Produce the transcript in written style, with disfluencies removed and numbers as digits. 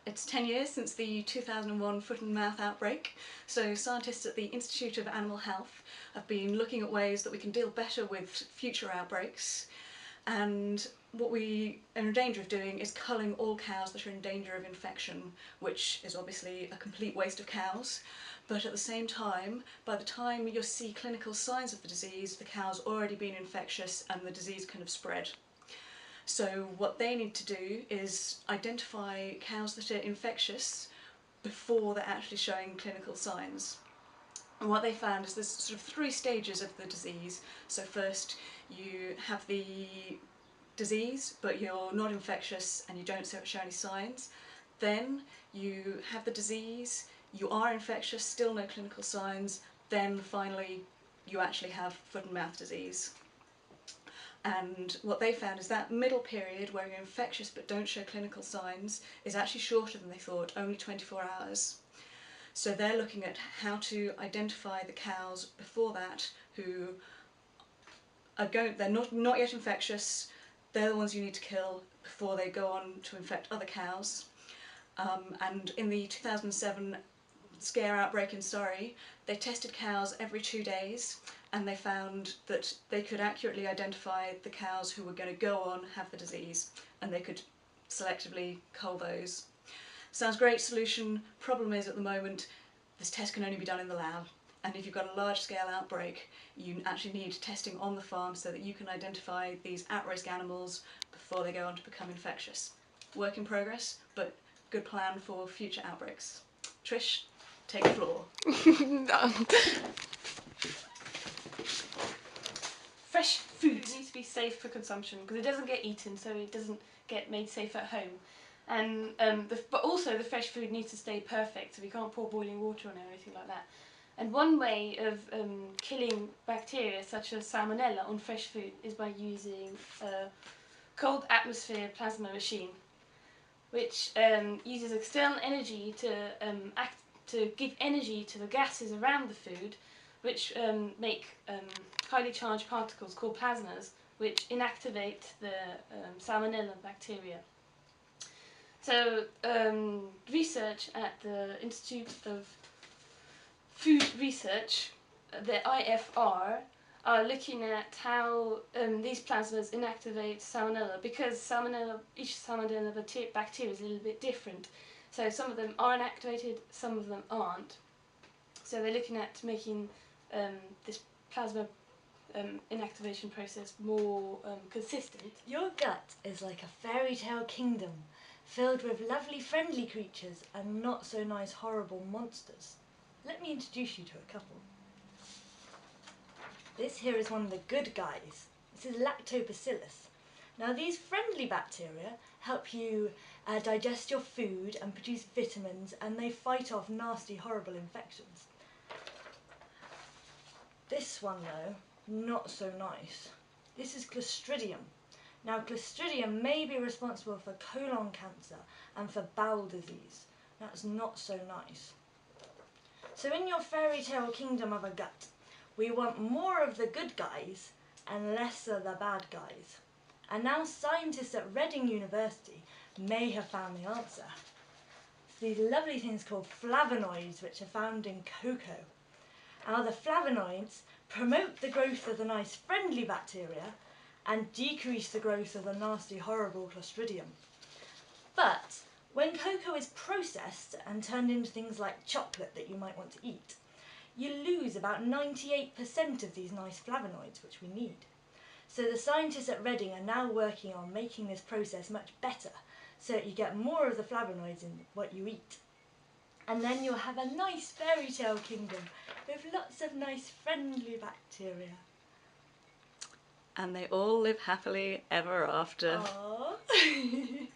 It's 10 years since the 2001 foot and mouth outbreak, so scientists at the Institute of Animal Health have been looking at ways that we can deal better with future outbreaks, and what we are in danger of doing is culling all cows that are in danger of infection, which is obviously a complete waste of cows, but at the same time, by the time you see clinical signs of the disease, the cow's already been infectious and the disease can have spread. So what they need to do is identify cows that are infectious before they're actually showing clinical signs. And what they found is there's sort of 3 stages of the disease. So first you have the disease but you're not infectious and you don't show any signs. Then you have the disease, you are infectious, still no clinical signs. Then finally you actually have foot and mouth disease. And what they found is that middle period where you're infectious but don't show clinical signs is actually shorter than they thought, only 24 hours. So they're looking at how to identify the cows before that who are they're not yet infectious. They're the ones you need to kill before they go on to infect other cows. And in the 2007 scare outbreak in Surrey, they tested cows every 2 days, and they found that they could accurately identify the cows who were going to go on have the disease, and they could selectively cull those. Sounds great solution. Problem is, at the moment, this test can only be done in the lab, and if you've got a large-scale outbreak, you actually need testing on the farm so that you can identify these at-risk animals before they go on to become infectious. Work in progress, but good plan for future outbreaks. Trish, take the floor. Fresh food needs to be safe for consumption because it doesn't get eaten, so it doesn't get made safe at home. And but also the fresh food needs to stay perfect, so we can't pour boiling water on it or anything like that. And one way of killing bacteria such as salmonella on fresh food is by using a cold atmosphere plasma machine, which uses external energy to give energy to the gases around the food, which make highly charged particles called plasmas, which inactivate the salmonella bacteria. So research at the Institute of Food Research, the IFR, are looking at how these plasmas inactivate salmonella, because each salmonella bacteria is a little bit different. So some of them are inactivated, some of them aren't. So they're looking at making this plasma inactivation process more consistent. Your gut is like a fairy tale kingdom, filled with lovely friendly creatures and not so nice horrible monsters. Let me introduce you to a couple. This here is one of the good guys. This is Lactobacillus. Now these friendly bacteria help you digest your food and produce vitamins, and they fight off nasty horrible infections. This one though, not so nice. This is Clostridium. Now Clostridium may be responsible for colon cancer and for bowel disease. That's not so nice. So in your fairy tale kingdom of a gut, we want more of the good guys and less of the bad guys. And now scientists at Reading University may have found the answer. It's these lovely things called flavonoids, which are found in cocoa. Now the flavonoids promote the growth of the nice friendly bacteria and decrease the growth of the nasty horrible Clostridium. But when cocoa is processed and turned into things like chocolate that you might want to eat, you lose about 98% of these nice flavonoids which we need. So the scientists at Reading are now working on making this process much better so that you get more of the flavonoids in what you eat. And then you'll have a nice fairy tale kingdom with lots of nice friendly bacteria. And they all live happily ever after. Aww.